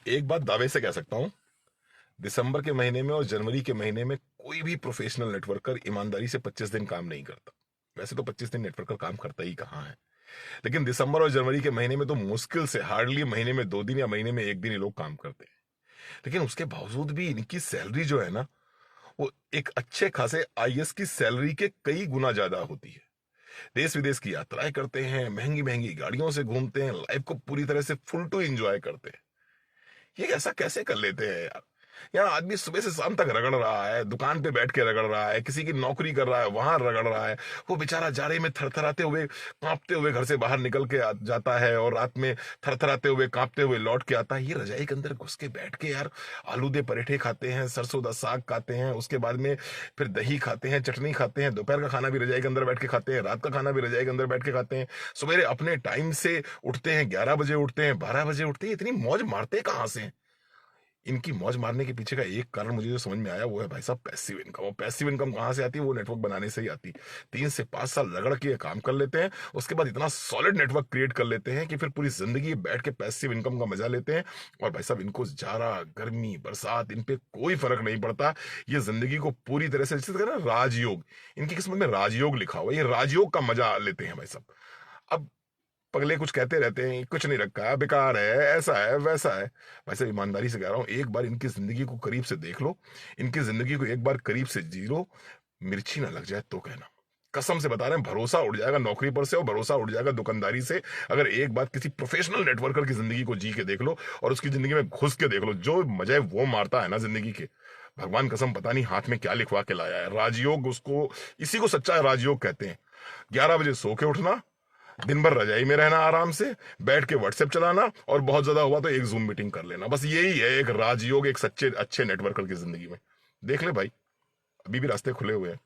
एक बात दावे से कह सकता हूं, दिसंबर के महीने में और जनवरी के महीने में कोई भी प्रोफेशनल नेटवर्कर ईमानदारी से 25 दिन काम नहीं करता। वैसे तो 25 दिन नेटवर्कर काम करता ही कहाँ है, लेकिन दिसंबर और जनवरी के महीने में तो मुश्किल से हार्डली महीने में 2 दिन या महीने में 1 दिन ये लोग काम करते हैं। लेकिन उसके बावजूद भी इनकी सैलरी जो है ना, वो एक अच्छे खासे आईएएस की सैलरी के कई गुना ज्यादा होती है। देश विदेश की यात्राएं करते हैं, महंगी महंगी गाड़ियों से घूमते हैं, लाइफ को पूरी तरह से फुल टू एंजॉय करते हैं। ये ऐसा कैसे कर लेते हैं यार? यहाँ आदमी सुबह से शाम तक रगड़ रहा है, दुकान पे बैठ के रगड़ रहा है, किसी की नौकरी कर रहा है वहां रगड़ रहा है। वो बेचारा जाड़े में थरथराते हुए कांपते हुए घर से बाहर निकल के जाता है और रात में थरथराते हुए कांपते हुए लौट के आता है। ये रजाई के अंदर घुस के बैठ के यार आलूदे पराठे खाते हैं, सरसों दा साग खाते हैं, उसके बाद में फिर दही खाते हैं, चटनी खाते हैं, दोपहर का खाना भी रजाई के अंदर बैठ के खाते हैं, रात का खाना भी रजाई के अंदर बैठ के खाते हैं, सवेरे अपने टाइम से उठते हैं, 11 बजे उठते हैं, 12 बजे उठते हैं। इतनी मौज मारते कहाँ से हैं? इनकी मौज मारने के पीछे का एक कारण मुझे जो समझ में आया वो है भाई साहब पैसिव इनकम। और पैसिव इनकम कहाँ से आती है? वो नेटवर्क बनाने से ही आती। 3 से 5 साल रगड़ के काम कर लेते हैं, उसके बाद इतना सॉलिड नेटवर्क क्रिएट कर लेते हैं कि फिर पूरी जिंदगी बैठ के पैसिव इनकम का मजा लेते हैं। और भाई साहब इनको जाड़ा गर्मी बरसात इन पे कोई फर्क नहीं पड़ता। ये जिंदगी को पूरी तरह से, जैसे कहते हैं ना राजयोग, इनकी किस्मत में राजयोग लिखा हुआ है, ये राजयोग का मजा लेते हैं भाई साहब। अब पगले कुछ कहते रहते हैं कुछ नहीं रखा है, बेकार है, ऐसा है वैसा है। वैसे ईमानदारी से कह रहा हूं, एक बार इनकी जिंदगी को करीब से देख लो, इनकी जिंदगी को एक बार करीब से जी लो, मिर्ची ना लग जाए तो कहना। कसम से बता रहे हैं, भरोसा उड़ जाएगा नौकरी पर से और भरोसा उड़ जाएगा दुकानदारी से। अगर एक बार किसी प्रोफेशनल नेटवर्कर की जिंदगी को जी के देख लो और उसकी जिंदगी में घुस के देख लो, जो मजे वो मारता है ना जिंदगी के, भगवान कसम पता नहीं हाथ में क्या लिखवा के लाया है। राजयोग, उसको इसी को सच्चा राजयोग कहते हैं। 11 बजे सो के उठना, दिन भर रजाई में रहना, आराम से बैठ के व्हाट्सएप चलाना, और बहुत ज्यादा हुआ तो एक जूम मीटिंग कर लेना। बस यही है एक राजयोग एक सच्चे अच्छे नेटवर्कर की जिंदगी में। देख ले भाई, अभी भी रास्ते खुले हुए हैं।